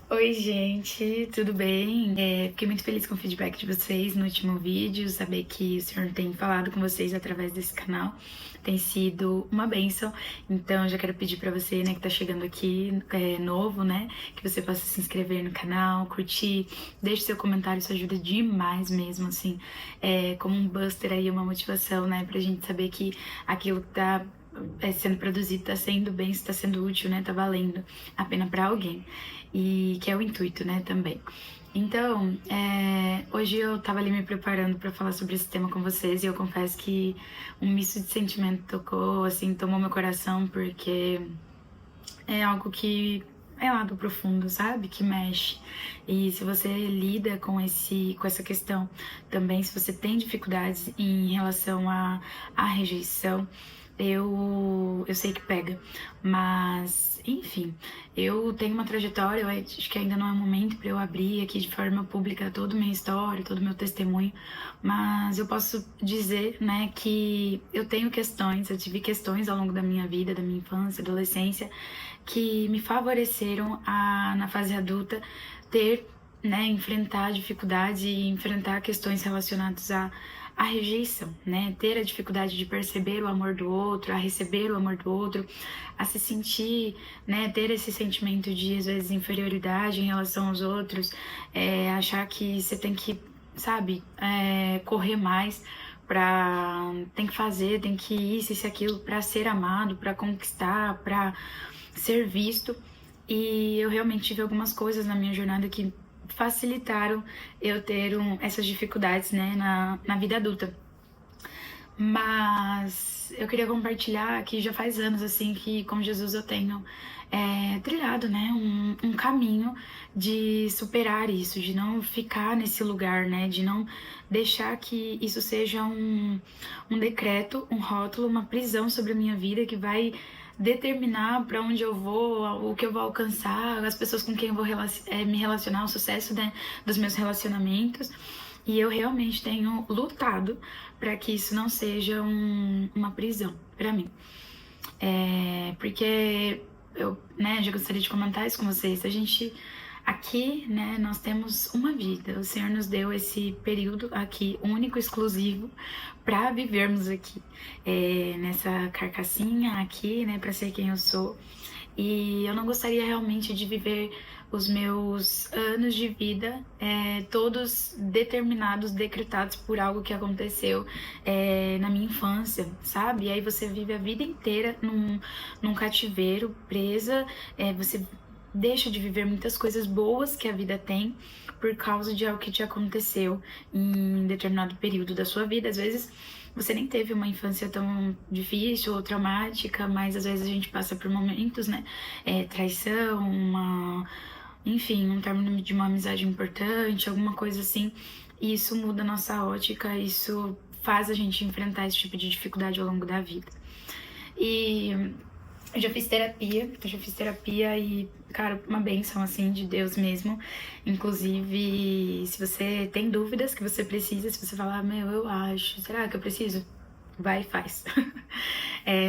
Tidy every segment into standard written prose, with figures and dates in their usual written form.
Oi, gente, tudo bem? Fiquei muito feliz com o feedback de vocês no último vídeo, saber que o senhor tem falado com vocês através desse canal tem sido uma bênção. Então, já quero pedir pra você, né, que tá chegando aqui, novo, né, que você possa se inscrever no canal, curtir, deixe seu comentário, isso ajuda demais mesmo, assim, como um buster aí, uma motivação, né, pra gente saber que aquilo que tá sendo produzido tá sendo bem, se tá sendo útil, né, tá valendo a pena pra alguém. E que é o intuito, né, também. Então, hoje eu tava ali me preparando pra falar sobre esse tema com vocês e eu confesso que um misto de sentimento tocou, assim, tomou meu coração, porque é algo que é lá do profundo, sabe? Que mexe. E se você lida com essa questão também, se você tem dificuldades em relação à rejeição, eu sei que pega, mas enfim, eu tenho uma trajetória, eu acho que ainda não é o momento para eu abrir aqui de forma pública toda a minha história, todo o meu testemunho, mas eu posso dizer, né, que eu tenho questões, eu tive questões ao longo da minha vida, da minha infância, adolescência, que me favoreceram na fase adulta ter, né, enfrentar dificuldades e enfrentar questões relacionadas à rejeição, né? Ter a dificuldade de perceber o amor do outro, a receber o amor do outro, a se sentir, né? Ter esse sentimento de, às vezes, inferioridade em relação aos outros, achar que você tem que, sabe, correr mais tem que fazer, tem que isso e aquilo para ser amado, para conquistar, para ser visto. E eu realmente tive algumas coisas na minha jornada que facilitaram eu ter essas dificuldades, né, na vida adulta. Mas eu queria compartilhar que já faz anos, assim, que com Jesus eu tenho trilhado, né, um caminho de superar isso, de não ficar nesse lugar, né, de não deixar que isso seja um decreto, um rótulo, uma prisão sobre a minha vida que vai determinar para onde eu vou, o que eu vou alcançar, as pessoas com quem eu vou me relacionar, o sucesso, né, dos meus relacionamentos. E eu realmente tenho lutado para que isso não seja uma prisão para mim. Porque eu, né, já gostaria de comentar isso com vocês. A gente aqui, né, nós temos uma vida. O Senhor nos deu esse período aqui único, exclusivo, para vivermos aqui, nessa carcassinha aqui, né, para ser quem eu sou. E eu não gostaria realmente de viver os meus anos de vida todos determinados, decretados por algo que aconteceu na minha infância, sabe? E aí você vive a vida inteira num cativeiro, presa, você deixa de viver muitas coisas boas que a vida tem por causa de algo que te aconteceu em determinado período da sua vida. Às vezes você nem teve uma infância tão difícil ou traumática, mas às vezes a gente passa por momentos, né? Traição, enfim, um término de uma amizade importante, alguma coisa assim. E isso muda a nossa ótica, isso faz a gente enfrentar esse tipo de dificuldade ao longo da vida. E eu já fiz terapia e, cara, uma bênção, assim, de Deus mesmo. Inclusive, se você tem dúvidas que você precisa, se você falar, meu, eu acho, será que eu preciso? Vai e faz.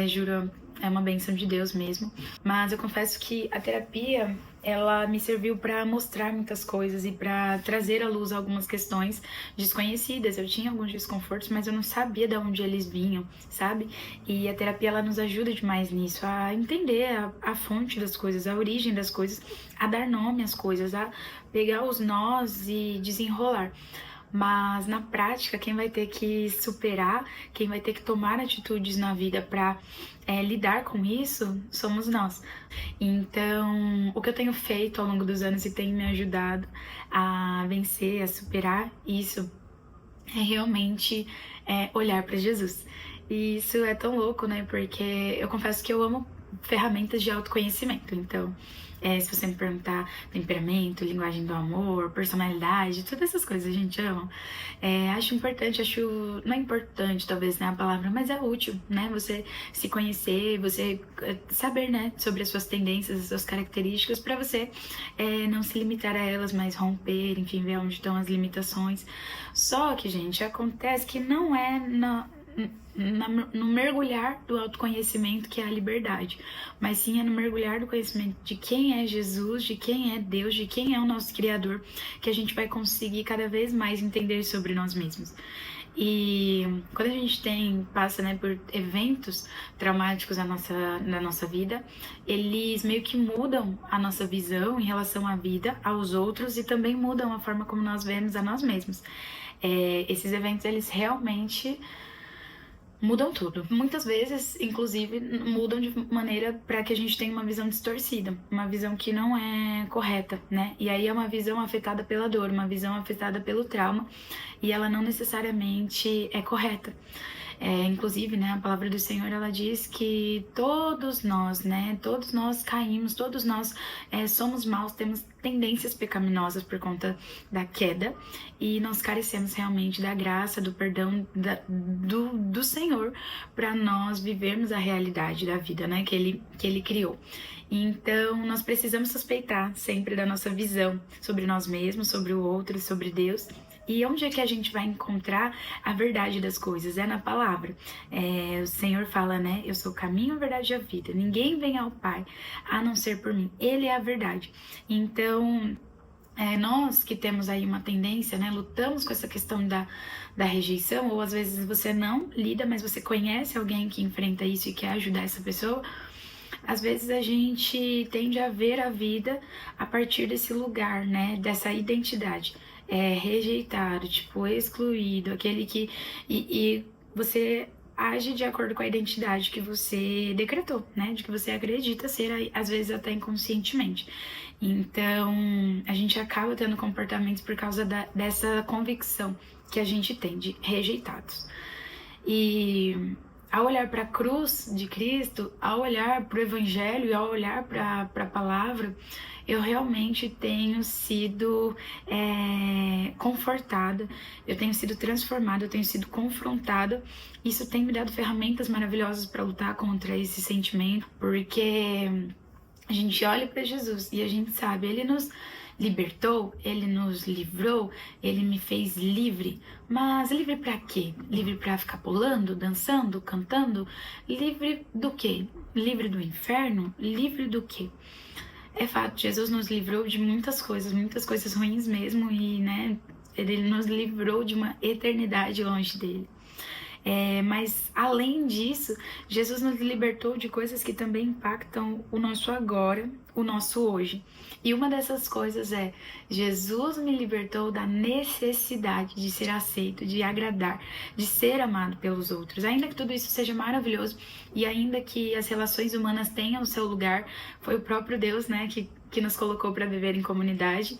Juro, é uma bênção de Deus mesmo. Mas eu confesso que a terapia, ela me serviu para mostrar muitas coisas e para trazer à luz algumas questões desconhecidas. Eu tinha alguns desconfortos, mas eu não sabia de onde eles vinham, sabe? E a terapia, ela nos ajuda demais nisso, a entender a fonte das coisas, a origem das coisas, a dar nome às coisas, a pegar os nós e desenrolar. Mas na prática, quem vai ter que superar, quem vai ter que tomar atitudes na vida para lidar com isso, somos nós. Então, o que eu tenho feito ao longo dos anos e tem me ajudado a vencer, a superar isso, é realmente olhar para Jesus. E isso é tão louco, né? Porque eu confesso que eu amo ferramentas de autoconhecimento. Então, se você me perguntar temperamento, linguagem do amor, personalidade, todas essas coisas a gente ama. Acho importante, não é importante talvez, né, a palavra, mas é útil, né, você se conhecer, você saber, né, sobre as suas tendências, as suas características, para você não se limitar a elas, mas romper, enfim, ver onde estão as limitações. Só que, gente, acontece que não é no mergulhar do autoconhecimento, que é a liberdade, mas sim é no mergulhar do conhecimento de quem é Jesus, de quem é Deus, de quem é o nosso Criador, que a gente vai conseguir cada vez mais entender sobre nós mesmos. E quando a gente passa, né, por eventos traumáticos na nossa vida, eles meio que mudam a nossa visão em relação à vida, aos outros, e também mudam a forma como nós vemos a nós mesmos. Esses eventos, eles realmente mudam tudo. Muitas vezes, inclusive, mudam de maneira para que a gente tenha uma visão distorcida, uma visão que não é correta, né? E aí é uma visão afetada pela dor, uma visão afetada pelo trauma, e ela não necessariamente é correta. Inclusive, né, a palavra do Senhor, ela diz que todos nós, né, todos nós caímos, todos nós somos maus, temos tendências pecaminosas por conta da queda, e nós carecemos realmente da graça, do perdão do Senhor para nós vivermos a realidade da vida, né, que Ele criou. Então, nós precisamos suspeitar sempre da nossa visão sobre nós mesmos, sobre o outro, sobre Deus. E onde é que a gente vai encontrar a verdade das coisas? É na palavra. O Senhor fala, né? Eu sou o caminho, a verdade e a vida. Ninguém vem ao Pai a não ser por mim. Ele é a verdade. Então, nós que temos aí uma tendência, né? Lutamos com essa questão da rejeição, ou às vezes você não lida, mas você conhece alguém que enfrenta isso e quer ajudar essa pessoa. Às vezes a gente tende a ver a vida a partir desse lugar, né? Dessa identidade. Rejeitado, tipo, excluído, aquele que... E você age de acordo com a identidade que você decretou, né? De que você acredita ser, às vezes até inconscientemente. Então, a gente acaba tendo comportamentos por causa dessa convicção que a gente tem de rejeitados. E ao olhar para a cruz de Cristo, ao olhar para o Evangelho e ao olhar para a palavra, eu realmente tenho sido confortada, eu tenho sido transformada, eu tenho sido confrontada. Isso tem me dado ferramentas maravilhosas para lutar contra esse sentimento, porque a gente olha para Jesus e a gente sabe, Ele nos libertou, Ele nos livrou, Ele me fez livre. Mas livre para quê? Livre para ficar pulando, dançando, cantando? Livre do quê? Livre do inferno? Livre do quê? É fato, Jesus nos livrou de muitas coisas ruins mesmo, e, né, Ele nos livrou de uma eternidade longe dele. Mas além disso, Jesus nos libertou de coisas que também impactam o nosso agora, o nosso hoje. E uma dessas coisas Jesus me libertou da necessidade de ser aceito, de agradar, de ser amado pelos outros. Ainda que tudo isso seja maravilhoso e ainda que as relações humanas tenham o seu lugar, foi o próprio Deus, né, que nos colocou para viver em comunidade.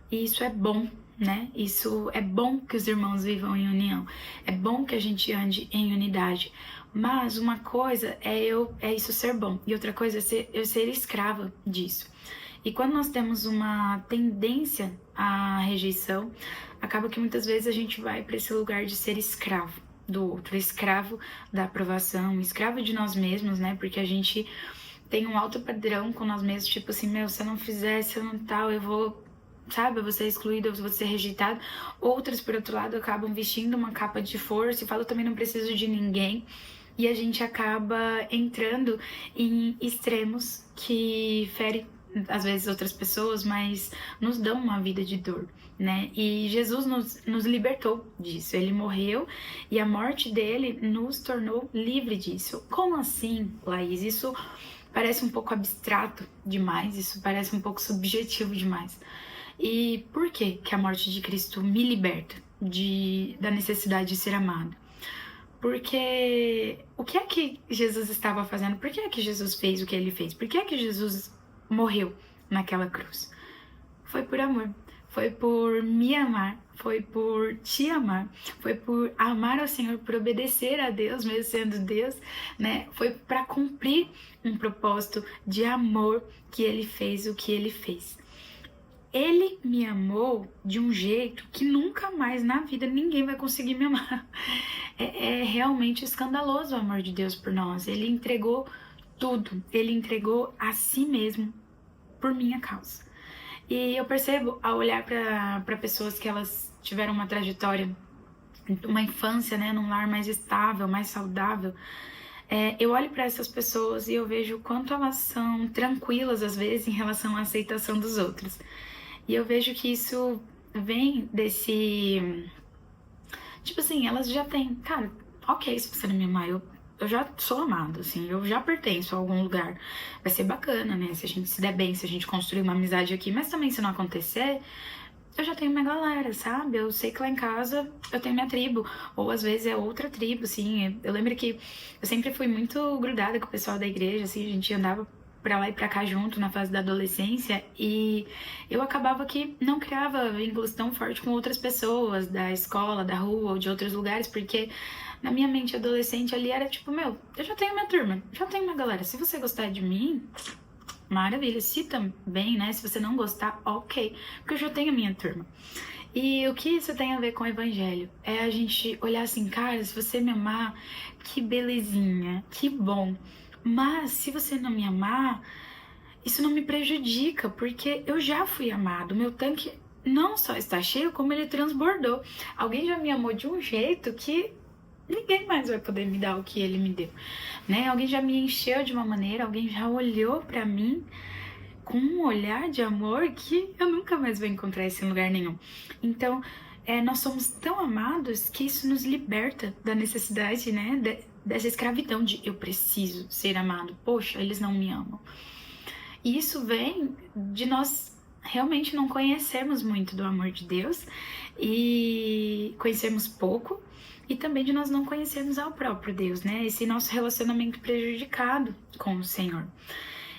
E isso é bom, né? Isso é bom que os irmãos vivam em união. É bom que a gente ande em unidade. Mas uma coisa é isso ser bom, e outra coisa é eu ser escrava disso. E quando nós temos uma tendência à rejeição, acaba que muitas vezes a gente vai para esse lugar de ser escravo do outro, escravo da aprovação, escravo de nós mesmos, né? Porque a gente tem um alto padrão com nós mesmos, tipo assim, se eu não fizer, se eu não tal, eu vou, sabe, eu vou ser excluído, eu vou ser rejeitado. Outros, por outro lado, acabam vestindo uma capa de força e falam, eu também não preciso de ninguém. E a gente acaba entrando em extremos que ferem, às vezes, outras pessoas, mas nos dão uma vida de dor, né? E Jesus nos libertou disso. Ele morreu e a morte dele nos tornou livre disso. Como assim, Laís? Isso parece um pouco abstrato demais, isso parece um pouco subjetivo demais. E por que a morte de Cristo me liberta da necessidade de ser amado? Porque o que é que Jesus estava fazendo? Por que é que Jesus fez o que ele fez? Por que é que Jesus morreu naquela cruz? Foi por amor, foi por me amar, foi por te amar, foi por amar ao Senhor, por obedecer a Deus, mesmo sendo Deus, né? Foi para cumprir um propósito de amor que ele fez o que ele fez. Ele me amou de um jeito que nunca mais na vida ninguém vai conseguir me amar. É realmente escandaloso o amor de Deus por nós. Ele entregou tudo. Ele entregou a si mesmo por minha causa. E eu percebo, ao olhar para pessoas que elas tiveram uma trajetória uma infância, né, num lar mais estável, mais saudável, eu olho para essas pessoas e eu vejo o quanto elas são tranquilas, às vezes, em relação à aceitação dos outros. E eu vejo que isso vem desse... Tipo assim, elas já têm... Cara, ok, se você não me amar, eu já sou amado, assim, eu já pertenço a algum lugar. Vai ser bacana, né, se a gente se der bem, se a gente construir uma amizade aqui. Mas também, se não acontecer, eu já tenho minha galera, sabe? Eu sei que lá em casa eu tenho minha tribo, ou às vezes é outra tribo, assim. Eu lembro que eu sempre fui muito grudada com o pessoal da igreja, assim, a gente andava pra lá e pra cá junto na fase da adolescência, e eu acabava que não criava vínculos tão fortes com outras pessoas da escola, da rua ou de outros lugares, porque na minha mente adolescente ali era tipo, meu, eu já tenho minha turma, já tenho minha galera, se você gostar de mim, maravilha, se também, né, se você não gostar, ok, porque eu já tenho a minha turma. E o que isso tem a ver com o evangelho? É a gente olhar assim, cara, se você me amar, que belezinha, que bom. Mas se você não me amar, isso não me prejudica, porque eu já fui amado. Meu tanque não só está cheio, como ele transbordou. Alguém já me amou de um jeito que ninguém mais vai poder me dar o que ele me deu, né? Alguém já me encheu de uma maneira, alguém já olhou para mim com um olhar de amor que eu nunca mais vou encontrar isso em lugar nenhum. Então, nós somos tão amados que isso nos liberta da necessidade, né, dessa escravidão de eu preciso ser amado. Poxa, eles não me amam. E isso vem de nós realmente não conhecermos muito do amor de Deus e conhecermos pouco, e também de nós não conhecermos ao próprio Deus, né? Esse nosso relacionamento prejudicado com o Senhor.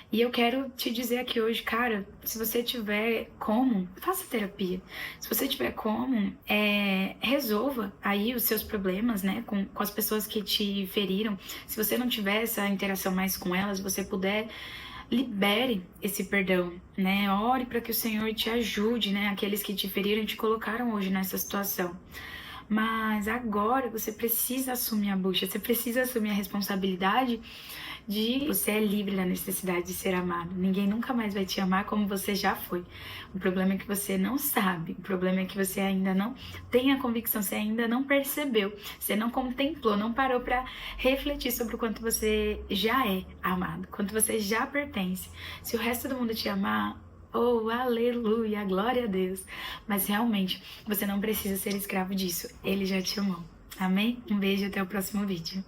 E eu quero te dizer aqui hoje, cara, se você tiver como, faça terapia. Se você tiver como, resolva aí os seus problemas, né, com as pessoas que te feriram. Se você não tiver essa interação mais com elas, você puder, libere esse perdão, né? Ore para que o Senhor te ajude, né? Aqueles que te feriram e te colocaram hoje nessa situação. Mas agora você precisa assumir a bucha, você precisa assumir a responsabilidade de você é livre da necessidade de ser amado. Ninguém nunca mais vai te amar como você já foi. O problema é que você não sabe, o problema é que você ainda não tem a convicção, você ainda não percebeu, você não contemplou, não parou para refletir sobre o quanto você já é amado, quanto você já pertence. Se o resto do mundo te amar, oh, aleluia, glória a Deus. Mas realmente, você não precisa ser escravo disso. Ele já te amou. Amém? Um beijo e até o próximo vídeo.